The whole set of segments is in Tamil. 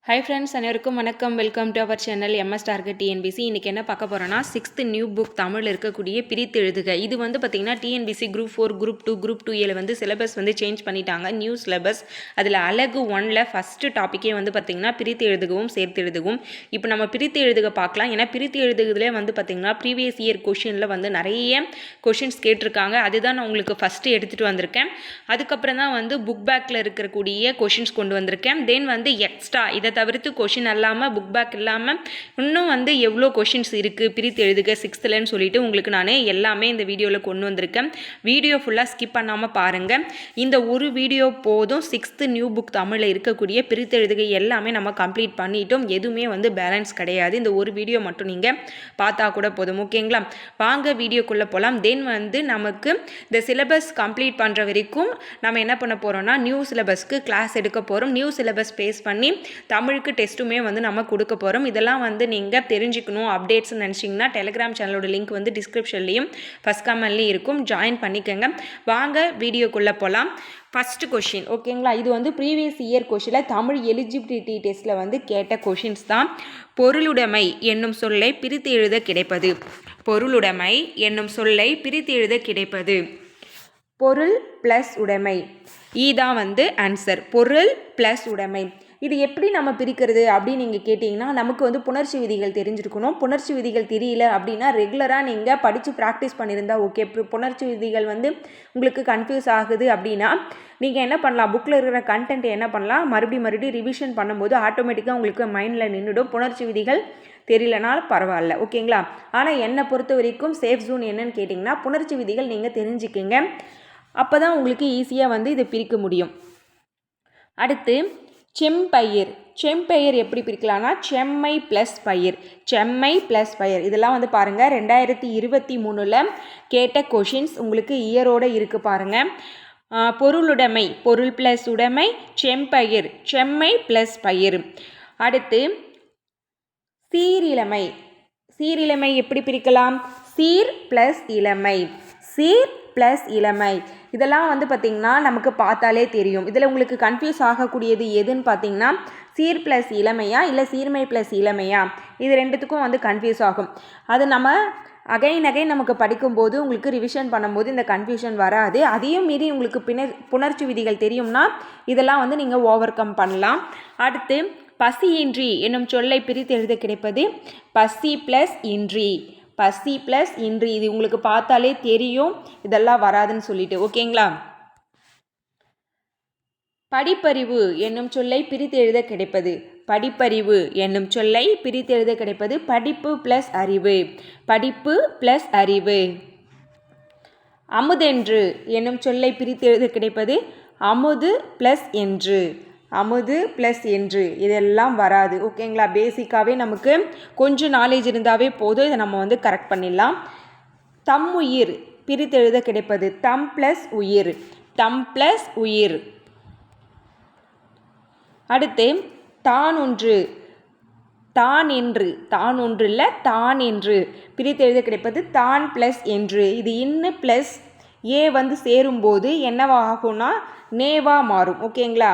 ஹை ஃப்ரெண்ட்ஸ், அனைவருக்கும் வணக்கம். Welcome to our channel MS target TNPSC. இன்றைக்கி என்ன பார்க்க போகிறோன்னா, 6th நியூ புக் தமிழ் இருக்கக்கூடிய பிரித்து எழுதுக. இது பார்த்திங்கன்னா TNPSC group 4, group 2, group 2A syllabus change பண்ணிட்டாங்க. New syllabus. அதில் அழகு 1ல் ஃபஸ்ட்டு டாப்பிக்கே பார்த்திங்கன்னா பிரித்து எழுதுகவும் சேர்த்து எழுதுகவும். இப்போ நம்ம பிரித்து எழுதுக பார்க்கலாம். ஏன்னா பிரித்து எழுதுகிறதுலே பார்த்திங்கன்னா ப்ரீவியஸ் இயர் கொஷினில் நிறைய கொஷின்ஸ் கேட்டிருக்காங்க. அதுதான் நான் உங்களுக்கு ஃபஸ்ட்டு எடுத்துகிட்டு வந்திருக்கேன். அதுக்கப்புறம் தான் புக் பேக்கில் இருக்கக்கூடிய கொஷின்ஸ் கொண்டு வந்திருக்கேன். தென் எக்ஸ்ட்ரா இதை தவிர்த்து கொஷின் இல்லாமல் புக் பேக் இல்லாமல் இன்னும் எவ்வளோ கொஷின்ஸ் இருக்குது பிரித்து எழுதுக 6thலன்னு சொல்லிட்டு உங்களுக்கு நான் எல்லாமே இந்த வீடியோவில் கொண்டு வந்திருக்கேன். வீடியோ ஃபுல்லாக ஸ்கிப் பண்ணாமல் பாருங்கள். இந்த ஒரு வீடியோ போதும் 6th நியூ புக் தமிழில் இருக்கக்கூடிய பிரித்து எழுதுக எல்லாமே நம்ம கம்ப்ளீட் பண்ணிட்டோம். எதுவுமே பேலன்ஸ் கிடையாது. இந்த ஒரு வீடியோ மட்டும் நீங்கள் பார்த்தா கூட போதும். ஓகேங்களா? வாங்க வீடியோக்குள்ளே போகலாம். தென் நமக்கு இந்த சிலபஸ் கம்ப்ளீட் பண்ணுற வரைக்கும் நம்ம என்ன பண்ண போகிறோம்னா நியூ சிலபஸ்க்கு கிளாஸ் எடுக்க போகிறோம். நியூ சிலபஸ் பேஸ் பண்ணி தமிழுக்கு டெஸ்ட்டுமே நம்ம கொடுக்க போகிறோம். இதெல்லாம் நீங்கள் தெரிஞ்சுக்கணும் அப்டேட்ஸ்னு நினச்சிங்கன்னா டெலிகிராம் சேனலோட லிங்க் டிஸ்கிரிப்ஷன்லேயும் ஃபஸ்ட் கமெண்ட்லேயும் இருக்கும். ஜாயின் பண்ணிக்கோங்க. வாங்க வீடியோக்குள்ளே போகலாம். First question. ஓகேங்களா? இது ப்ரீவியஸ் இயர் கொஷினில் தமிழ் எலிஜிபிலிட்டி டெஸ்ட்டில் கேட்ட கொஷின்ஸ் தான். பொருளுடைமை என்னும் சொல்லை பிரித்து எழுத கிடைப்பது. பொருளுடைமை என்னும் சொல்லை பிரித்து எழுத கிடைப்பது. பொருள் ப்ளஸ் உடைமை. இதுதான் ஆன்சர். பொருள் ப்ளஸ் உடைமை. இது எப்படி நம்ம பிரிக்கிறது அப்படின்னு நீங்கள் கேட்டிங்கன்னா, நமக்கு புணர்ச்சி விதிகள் தெரிஞ்சிருக்கணும். புணர்ச்சி விதிகள் தெரியல அப்படின்னா ரெகுலராக நீங்கள் படித்து ப்ராக்டிஸ் பண்ணியிருந்தால் ஓகே. புணர்ச்சி விதிகள் உங்களுக்கு கன்ஃபியூஸ் ஆகுது அப்படின்னா நீங்கள் என்ன பண்ணலாம், புக்கில் இருக்கிற கண்டென்ட் என்ன பண்ணலாம், மறுபடியும் ரிவிஷன் பண்ணும்போது ஆட்டோமேட்டிக்காக உங்களுக்கு மைண்டில் நின்றுடும். புணர்ச்சி விதிகள் தெரியலனாலும் பரவாயில்ல. ஓகேங்களா? ஆனால் என்னை பொறுத்த வரைக்கும் சேஃப் ஜோன் என்னன்னு கேட்டிங்கன்னா, புணர்ச்சி விதிகள் நீங்கள் தெரிஞ்சுக்கிங்க. அப்போ தான் உங்களுக்கு ஈஸியாக இதை பிரிக்க முடியும். அடுத்து செம்பயிர். செம்பயிர் எப்படி பிரிக்கலாம்னா செம்மை ப்ளஸ் பயிர். செம்மை ப்ளஸ் பயிர். இதெல்லாம் பாருங்கள் 2023 கேட்ட கொஷின்ஸ் உங்களுக்கு இயரோடு இருக்குது பாருங்கள். பொருளுடைமை பொருள் ப்ளஸ் உடைமை. செம்பயிர் செம்மை ப்ளஸ் பயிர். அடுத்து சீரிழமை. சீரிழமை எப்படி பிரிக்கலாம்? சீர் ப்ளஸ் இளமை. சீர் ப்ளஸ் இளமை. இதெல்லாம் பார்த்திங்கன்னா நமக்கு பார்த்தாலே தெரியும். இதில் உங்களுக்கு கன்ஃபியூஸ் ஆகக்கூடியது எதுன்னு பார்த்தீங்கன்னா சீர் ப்ளஸ் இளமையா இல்லை சீர்மை ப்ளஸ் இளமையா, இது ரெண்டுத்துக்கும் கன்ஃபியூஸ் ஆகும். அது நம்ம அகைன் நமக்கு படிக்கும்போது உங்களுக்கு ரிவிஷன் பண்ணும்போது இந்த கன்ஃபியூஷன் வராது. அதையும் மீறி உங்களுக்கு புணர்ச்சி விதிகள் தெரியும்னா இதெல்லாம் நீங்கள் ஓவர் கம் பண்ணலாம். அடுத்து பசியின்றி என்னும் சொல்லை பிரித்து எழுத கிடைப்பது பசி ப்ளஸ் இன்றி. பசி ப்ளஸ் இன்றி. இது உங்களுக்கு பார்த்தாலே தெரியும் இதெல்லாம் வராதுன்னு சொல்லிட்டு. ஓகேங்களா? படிப்பறிவு என்னும் சொல்லை பிரித்து எழுத கிடைப்பது. படிப்பறிவு என்னும் சொல்லை பிரித்து எழுத கிடைப்பது படிப்பு ப்ளஸ் அறிவு. படிப்பு ப்ளஸ் அறிவு. அமுதென்று என்னும் சொல்லை பிரித்து எழுத கிடைப்பது அமுது ப்ளஸ் என்று. அமுது ப்ளஸ் என்று. இதெல்லாம் வராது. ஓகேங்களா? பேசிக்காகவே நமக்கு கொஞ்சம் நாலேஜ் இருந்தாவே போதும். இதை நம்ம கரெக்ட் பண்ணிடலாம். தம் உயிர் பிரித்து எழுத கிடைப்பது தம் ப்ளஸ் உயிர். தம் ப்ளஸ் உயிர். அடுத்து தான் ஒன்று. தான் என்று. தான் ஒன்று இல்லை தான் என்று பிரித்து எழுத கிடைப்பது தான் ப்ளஸ் என்று. இது இன்னு ப்ளஸ் ஏ சேரும்போது என்னவாகும்னா நேவா மாறும். ஓகேங்களா?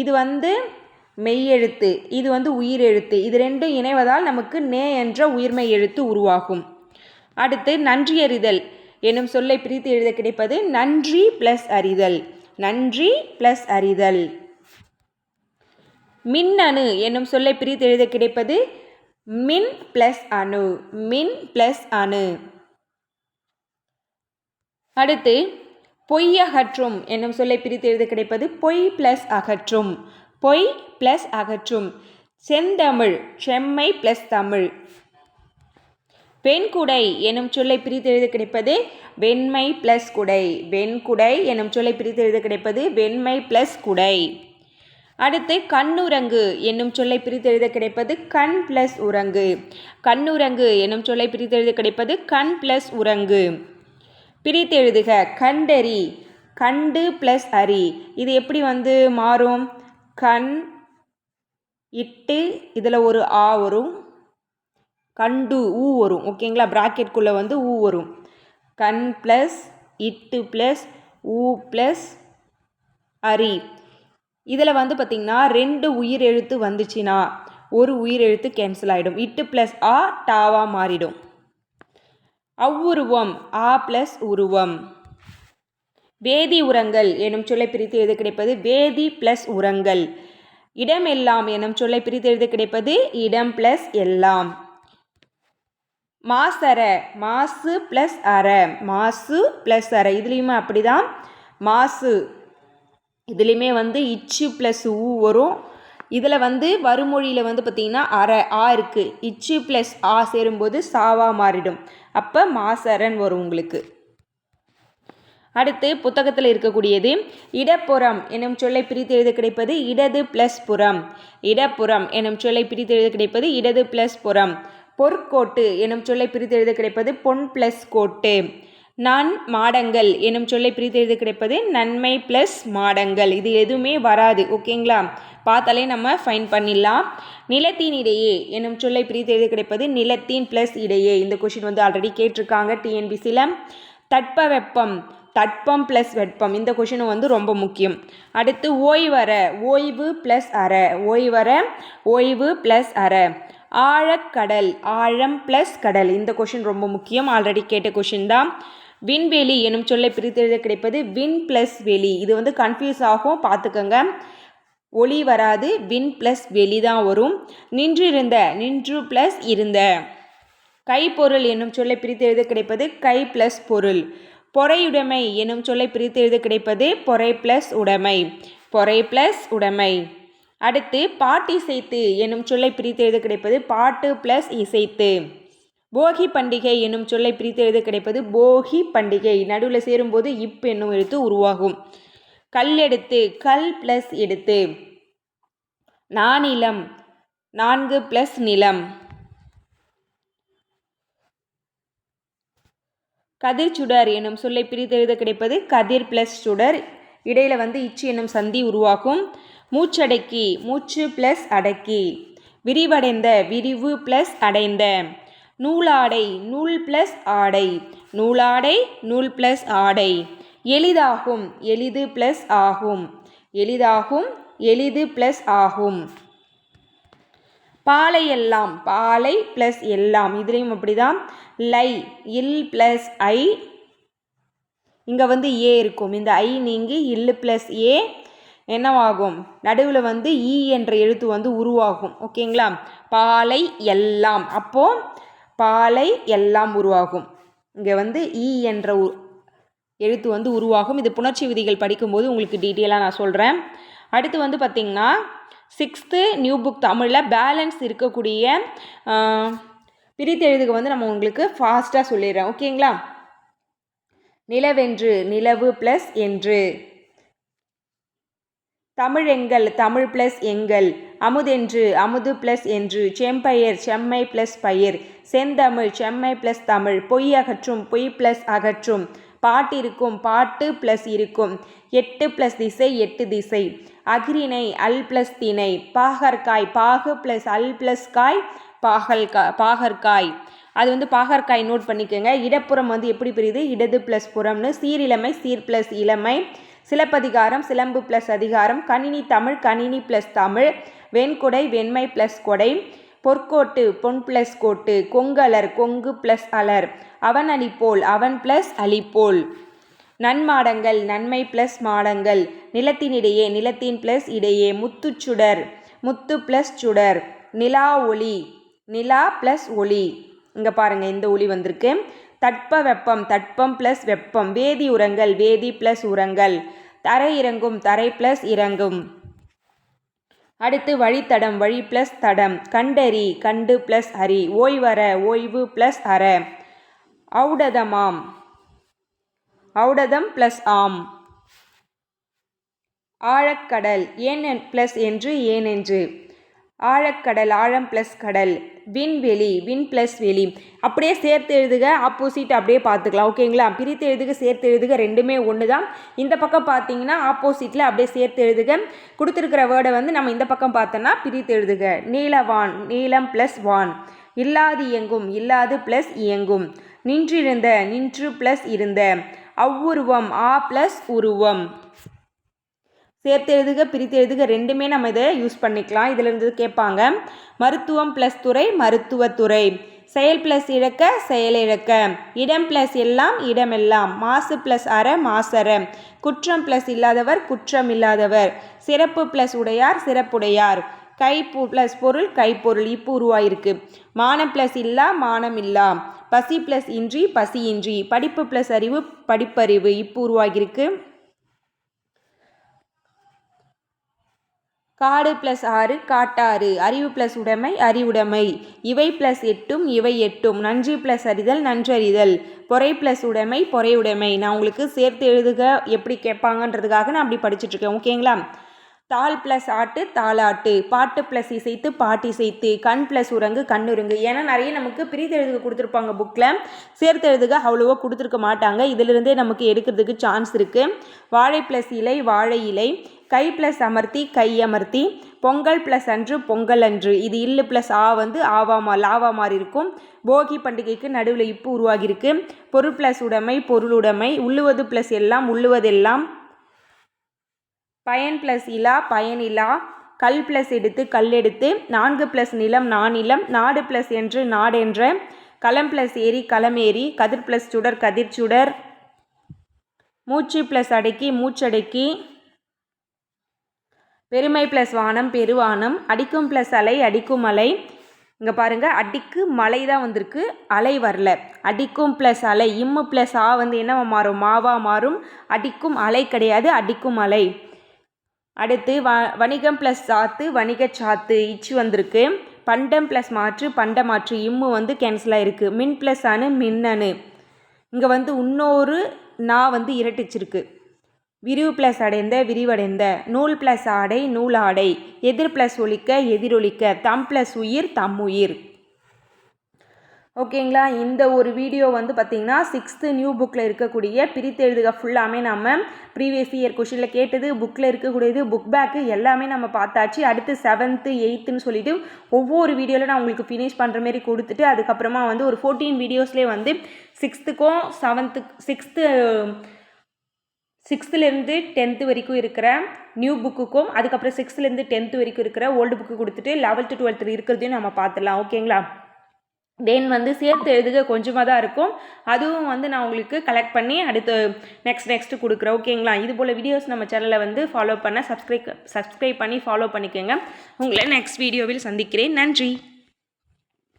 இது மெய்யெழுத்து, இது உயிரெழுத்து. இது ரெண்டும் இணைவதால் நமக்கு நே என்ற உயிர்மெய் எழுத்து உருவாகும். அடுத்து நன்றியறிதல் என்னும் சொல்லை பிரித்து எழுத கிடைப்பது நன்றி ப்ளஸ் அறிதல். நன்றி ப்ளஸ் அறிதல். மின்னணு என்னும் சொல்லை பிரித்து எழுத கிடைப்பது மின் ப்ளஸ் அணு. மின் ப்ளஸ் அணு. அடுத்து பொய் அகற்றும் என்னும் சொல்லை பிரித்து எழுத கிடைப்பது பொய் ப்ளஸ் அகற்றும். பொய் ப்ளஸ் அகற்றும். செந்தமிழ் செம்மை ப்ளஸ் தமிழ். வெண்குடை என்னும் சொல்லை பிரித்து எழுத கிடைப்பது வெண்மை ப்ளஸ் குடை. வெண்குடை என்னும் சொல்லை பிரித்து எழுத கிடைப்பது வெண்மை ப்ளஸ் குடை. அடுத்து கண்ணுரங்கு என்னும் சொல்லை பிரித்து எழுத கிடைப்பது கண் ப்ளஸ் உரங்கு. கண்ணுரங்கு என்னும் சொல்லை பிரித்து எழுத கிடைப்பது கண் ப்ளஸ் உரங்கு. பிரித்து எழுதுக. கண்டறி. கண்டு ப்ளஸ் அறி. இது எப்படி மாறும்? கண் இட்டு இதில் ஒரு ஆ வரும், கண்டு ஊ வரும். ஓகேங்களா? ப்ராக்கெட்குள்ளே ஊ வரும். கண் ப்ளஸ் இட்டு ப்ளஸ் ஊ ப்ளஸ் அரி. இதில் வந்து பார்த்திங்கன்னா 2 உயிர் எழுத்து வந்துச்சுன்னா ஒரு உயிர் எழுத்து கேன்சல் ஆகிடும். இட்டு ப்ளஸ் ஆ டாவா மாறிடும். அவ்வுருவம் ஆ ப்ளஸ் உருவம். வேதி உரங்கள் எனும் சொல்லை பிரித்து எழுத கிடைப்பது வேதி ப்ளஸ் உரங்கள். இடம் எல்லாம் எனும் சொல்லை பிரித்து எழுத கிடைப்பது இடம் ப்ளஸ் எல்லாம். மாசற மாசு ப்ளஸ் அற மாசு ப்ளஸ் அற. இதுலேயுமே அப்படி தான். மாசு இதுலேயுமே வந்து இச்சு ப்ளஸ் ஊ வரும். இதில் வந்து வறுமொழியில் வந்து பார்த்திங்கன்னா அற ஆ இருக்குது. இச்சு ப்ளஸ் ஆ சேரும்போது சாவா மாறிடும். அப்போ மாசரன் வரும் உங்களுக்கு. அடுத்து புத்தகத்தில் இருக்கக்கூடியது இடப்புறம் எனும் சொல்லை பிரித்து எழுத கிடைப்பது இடது ப்ளஸ் புறம். இடப்புறம் எனும் சொல்லை பிரித்து எழுத கிடைப்பது இடது ப்ளஸ் புறம். பொற்கோட்டு எனும் சொல்லை பிரித்து எழுத கிடைப்பது பொன் ப்ளஸ் கோட்டு. மாடங்கள் எனும் சொல்லை பிரித்து எழுத கிடைப்பது நன்மை ப்ளஸ் மாடங்கள். இது எதுவுமே வராது. ஓகேங்களா, பார்த்தாலே நம்ம ஃபைன் பண்ணிடலாம். நிலத்தின் இடையே எனும் சொல்லை பிரித்து எழுத கிடைப்பது நிலத்தின் ப்ளஸ் இடையே. இந்த கொஷின் வந்து ஆல்ரெடி கேட்டிருக்காங்க டிஎன்பிசியில். தட்பவெப்பம் தட்பம் ப்ளஸ் வெப்பம். இந்த கொஷினும் வந்து ரொம்ப முக்கியம். அடுத்து ஓய்வற ஓய்வு ப்ளஸ் அற ஓய்வற ஓய்வு ப்ளஸ் அற. ஆழக்கடல் ஆழம் ப்ளஸ் கடல். இந்த கொஷின் ரொம்ப முக்கியம், ஆல்ரெடி கேட்ட கொஷின் தான். விண்வெளி எனும் சொல்லை பிரித்து எழுத கிடைப்பது விண் ப்ளஸ் வெளி. இது வந்து கன்ஃபியூஸ் ஆகும், பார்த்துக்கோங்க. ஒளி வராது, விண் ப்ளஸ் வெளி தான் வரும். நின்றிருந்த நின்று ப்ளஸ் இருந்த. கைப்பொருள் என்னும் சொல்லை பிரித்து எழுத கிடைப்பது கை ப்ளஸ் பொருள். பொறையுடைமை எனும் சொல்லை பிரித்து எழுத கிடைப்பது பொறை ப்ளஸ் உடைமை. பொறை ப்ளஸ் உடைமை. அடுத்து பாட்டிசைத்து எனும் சொல்லை பிரித்து எழுத கிடைப்பது பாட்டு ப்ளஸ் இசைத்து. போகி பண்டிகை எனும் சொல்லை பிரித்து எழுத கிடைப்பது போகி பண்டிகை. நடுவில் சேரும்போது இப் என்னும் எழுத்து உருவாகும். கல்லெடுத்து கல் ப்ளஸ் எடுத்து. நானிலம் 4 ப்ளஸ் நிலம். கதிர்ச்சுடர் எனும் சொல்லை பிரித்து எழுத கிடைப்பது கதிர் ப்ளஸ் சுடர். இடையில வந்து இச்சு என்னும் சந்தி உருவாகும். மூச்சடக்கி மூச்சு ப்ளஸ் அடக்கி. விரிவடைந்த விரிவு ப்ளஸ் அடைந்த. நூலாடை நூல் ப்ளஸ் ஆடை. நூலாடை நூல் ப்ளஸ் ஆடை. எளிதாகும் எளிது ப்ளஸ் ஆகும். எளிதாகும் எளிது ப்ளஸ் ஆகும். பாலை எல்லாம் பாலை ப்ளஸ் எல்லாம். இதுலேயும் அப்படி தான். லை இல் ப்ளஸ் ஐ. இங்கே வந்து ஏ இருக்கும். இந்த ஐ நீங்கி இல்லு ப்ளஸ் ஏ என்னவாகும், நடுவில் வந்து ஈ என்ற எழுத்து வந்து உருவாகும். ஓகேங்களா, பாலை எல்லாம். அப்போது பாலை எல்லாம் உருவாகும். இங்கே வந்து ஈ என்ற எழுத்து வந்து உருவாகும். இது புணர்ச்சி விதிகள் படிக்கும்போது உங்களுக்கு டீட்டெயிலாக நான் சொல்கிறேன். அடுத்து வந்து பார்த்திங்கன்னா 6th நியூ புக் தமிழில் பேலன்ஸ் இருக்கக்கூடிய பிரித்தெழுதுக வந்து நம்ம உங்களுக்கு ஃபாஸ்ட்டாக சொல்லிடுறேன். ஓகேங்களா. நிலவென்று நிலவு ப்ளஸ் என்று. தமிழெங்கள் தமிழ் ப்ளஸ் எங்கள். அமுதென்று அமுது ப்ளஸ் என்று. செம்பயிர் செம்மை ப்ளஸ் பயிர். செந்தமிழ் செம்மை ப்ளஸ் தமிழ். பொய் அகற்றும் பொய் ப்ளஸ் அகற்றும். பாட்டிருக்கும் பாட்டு ப்ளஸ் இருக்கும். 8 ப்ளஸ் திசை 8 திசை. அகிரிணை அல் ப்ளஸ் திணை. பாகற்காய் பாகு ப்ளஸ் அல் ப்ளஸ் காய் பாகற்காய். அது வந்து பாகற்காய் நோட் பண்ணிக்கோங்க. இடப்புறம் வந்து எப்படி பிரியுது, இடது ப்ளஸ் புறம்னு. சீரிழமை சீர் ப்ளஸ் இளமை. சிலப்பதிகாரம் சிலம்பு ப்ளஸ் அதிகாரம். கணினி தமிழ் கணினி ப்ளஸ் தமிழ். வெண்கொடை வெண்மை ப்ளஸ் கொடை. பொற்கோட்டு பொன் ப்ளஸ் கோட்டு. கொங்கலர் கொங்கு ப்ளஸ் அலர். அவன் அளிப்போல் அவன் ப்ளஸ் அளிப்போல். நன்மாடங்கள் நன்மை ப்ளஸ் மாடங்கள். நிலத்தினிடையே நிலத்தின் ப்ளஸ் இடையே. முத்துச்சுடர் முத்து ப்ளஸ் சுடர். நிலா ஒளி நிலா ப்ளஸ் ஒளி. இங்கே பாருங்கள், இந்த ஒளி வந்திருக்கு. தட்ப வெப்பம் தட்பம் ப்ளஸ் வெப்பம். வேதி உரங்கள் வேதி ப்ளஸ் உரங்கள். தரை இறங்கும் தரை ப்ளஸ் இறங்கும். அடுத்து வழித்தடம் வழி ப்ளஸ் தடம். கண்டறி கண்டு ப்ளஸ் அறி. ஓய்வற ஓய்வு ப்ளஸ் அற. ஔடதமாம் ஔடதம் ப்ளஸ் ஆம். ஆழக்கடல் ஏன் ப்ளஸ் என்று ஏனென்று. ஆழக்கடல் ஆழம் ப்ளஸ் கடல். விண்வெளி விண் ப்ளஸ் வெளி. அப்படியே சேர்த்து எழுதுக, ஆப்போசிட் அப்படியே பார்த்துக்கலாம். ஓகேங்களா. பிரித்து எழுதுக சேர்த்து எழுதுக ரெண்டுமே ஒன்று தான். இந்த பக்கம் பார்த்தீங்கன்னா ஆப்போசிட்டில் அப்படியே சேர்த்து எழுதுக. கொடுத்துருக்கிற வேர்டை வந்து நம்ம இந்த பக்கம் பார்த்தோன்னா பிரித்து எழுதுக. நீலவான் நீளம் ப்ளஸ் வான். இல்லாது இயங்கும் இல்லாது ப்ளஸ் இயங்கும். நின்றிருந்த நின்று ப்ளஸ் இருந்த. அவ்வுருவம் ஆ ப்ளஸ் உருவம். சேர்த்து எழுதுக பிரித்து எழுதுக ரெண்டுமே நம்ம இதை யூஸ் பண்ணிக்கலாம். இதிலிருந்து கேட்பாங்க. மருத்துவம் ப்ளஸ் துறை மருத்துவத்துறை, செயல் ப்ளஸ் இழக்க செயலிழக்க, இடம் ப்ளஸ் எல்லாம் இடமெல்லாம், மாசு ப்ளஸ் அற மாசற, குற்றம் ப்ளஸ் இல்லாதவர் குற்றம் இல்லாதவர், சிறப்பு ப்ளஸ் உடையார் சிறப்புடையார், கை ப்ளஸ் பொருள் கைப்பொருள் இப்போ உருவாயிருக்கு. மானம் ப்ளஸ் இல்லா மானம் இல்லா, பசி ப்ளஸ் இன்றி பசியின்றி, படிப்பு ப்ளஸ் அறிவு படிப்பறிவு இப்போ உருவாகியிருக்கு. காடு ப்ளஸ் ஆறு காட்டாறு, அறிவு ப்ளஸ் உடைமை அறிவுடைமை, இவை ப்ளஸ் எட்டும் இவை எட்டும், நன்றி ப்ளஸ் அறிதல் நன்றறிதல், பொறை ப்ளஸ் உடைமை பொறையுடைமை. நான் உங்களுக்கு சேர்த்து எழுதுக எப்படி கேட்பாங்கன்றதுக்காக நான் அப்படி படிச்சுட்ருக்கேன். ஓகேங்களா? தாள் ப்ளஸ் ஆட்டு தாளாட்டு, பாட்டு ப்ளஸ் இசைத்து பாட்டிசைத்து, கண் ப்ளஸ் உறங்கு கண்ணுறங்கு. ஏன்னா நிறைய நமக்கு பிரித்து எழுதுக கொடுத்துருப்பாங்க புக்கில், சேர்த்து எழுதுக அவ்வளோவா கொடுத்துருக்க மாட்டாங்க. இதிலிருந்தே நமக்கு எடுக்கிறதுக்கு சான்ஸ் இருக்குது. வாழை ப்ளஸ் இலை வாழை இலை, கை ப்ளஸ் அமர்த்தி கை அமர்த்தி, பொங்கல் ப்ளஸ் அன்று பொங்கல் அன்று, இது இல்லு ப்ளஸ் ஆ வந்து ஆவாமா லாவா மாதிரி இருக்கும். போகி பண்டிகைக்கு நடுவில் இப்போ உருவாகியிருக்கு. பொருள் ப்ளஸ் உடைமை பொருளுடைமை, உள்ளுவது ப்ளஸ் எல்லாம் உள்ளுவதெல்லாம், பயன் ப்ளஸ் இலா பயனிலா, கல் ப்ளஸ் எடுத்து கல்லெடுத்து, 4 ப்ளஸ் நிலம் நானிலம், நாடு ப்ளஸ் என்று நாடென்ற, களம் ப்ளஸ் ஏரி களமேரி, கதிர் ப்ளஸ் சுடர் கதிர் சுடர், மூச்சு ப்ளஸ் அடக்கி மூச்சடக்கி, பெருமை ப்ளஸ் வானம் பெருவானம், அடிக்கும் ப்ளஸ் அலை அடிக்கும் அலை. இங்கே பாருங்கள், அடிக்கு மலை தான் வந்திருக்கு, அலை வரல. அடிக்கும் ப்ளஸ் அலை இம்மு ப்ளஸ் ஆ வந்து என்னவா மாறும் மாவா மாறும். அடிக்கும் அலை கிடையாது அடிக்கும் அலை. அடுத்து வணிகம் ப்ளஸ் சாத்து வணிக சாத்து இச்சு வந்திருக்கு. பண்டம் ப்ளஸ் மாற்று பண்ட மாற்று இம்மு வந்து கேன்சல் ஆகிருக்கு. மின் ப்ளஸ் அணு மின்னணு. இங்கே வந்து இன்னொரு நான் வந்து இரட்டிச்சிருக்கு. விரிவு ப்ளஸ் அடைந்த விரிவடைந்த, நூல் ப்ளஸ் ஆடை நூல் ஆடை, எதிர் ப்ளஸ் ஒலிக்க எதிரொலிக்க, தம் ப்ளஸ் உயிர் தம்முயிர். ஓகேங்களா? இந்த ஒரு வீடியோ வந்து பார்த்திங்கன்னா 6th நியூ புக்கில் இருக்கக்கூடிய பிரித்து எழுதுக ஃபுல்லாமே நம்ம ப்ரீவியஸ் இயர் கொஷினில் கேட்டது, புக்கில் இருக்கக்கூடியது, புக் பேக்கு எல்லாமே நம்ம பார்த்தாச்சு. அடுத்து 7th 8th சொல்லிட்டு ஒவ்வொரு வீடியோவில் நான் உங்களுக்கு ஃபினிஷ் பண்ணுற மாரி கொடுத்துட்டு, அதுக்கப்புறமா வந்து ஒரு 14 வீடியோஸ்லேயே வந்து 6th-க்கும் 6th-லேருந்து 10th வரைக்கும் இருக்கிற நியூ புக்குக்கும், அதுக்கப்புறம் 6th-லேருந்து 10th வரைக்கும் இருக்கிற ஓல்டு புக்கு கொடுத்துட்டு 11th 12th இருக்கிறதையும் நம்ம பார்த்துடலாம். ஓகேங்களா? தென் வந்து சேர்த்து எழுதுக கொஞ்சமாக தான் இருக்கும், அதுவும் வந்து நான் உங்களுக்கு கலெக்ட் பண்ணி அடுத்து நெக்ஸ்ட் கொடுக்குறேன். ஓகேங்களா? இது போல் வீடியோஸ் நம்ம சேனலில் வந்து ஃபாலோ பண்ண சப்ஸ்கிரைப் பண்ணி ஃபாலோ பண்ணிக்கோங்க. உங்களை நெக்ஸ்ட் வீடியோவில் சந்திக்கிறேன். நன்றி.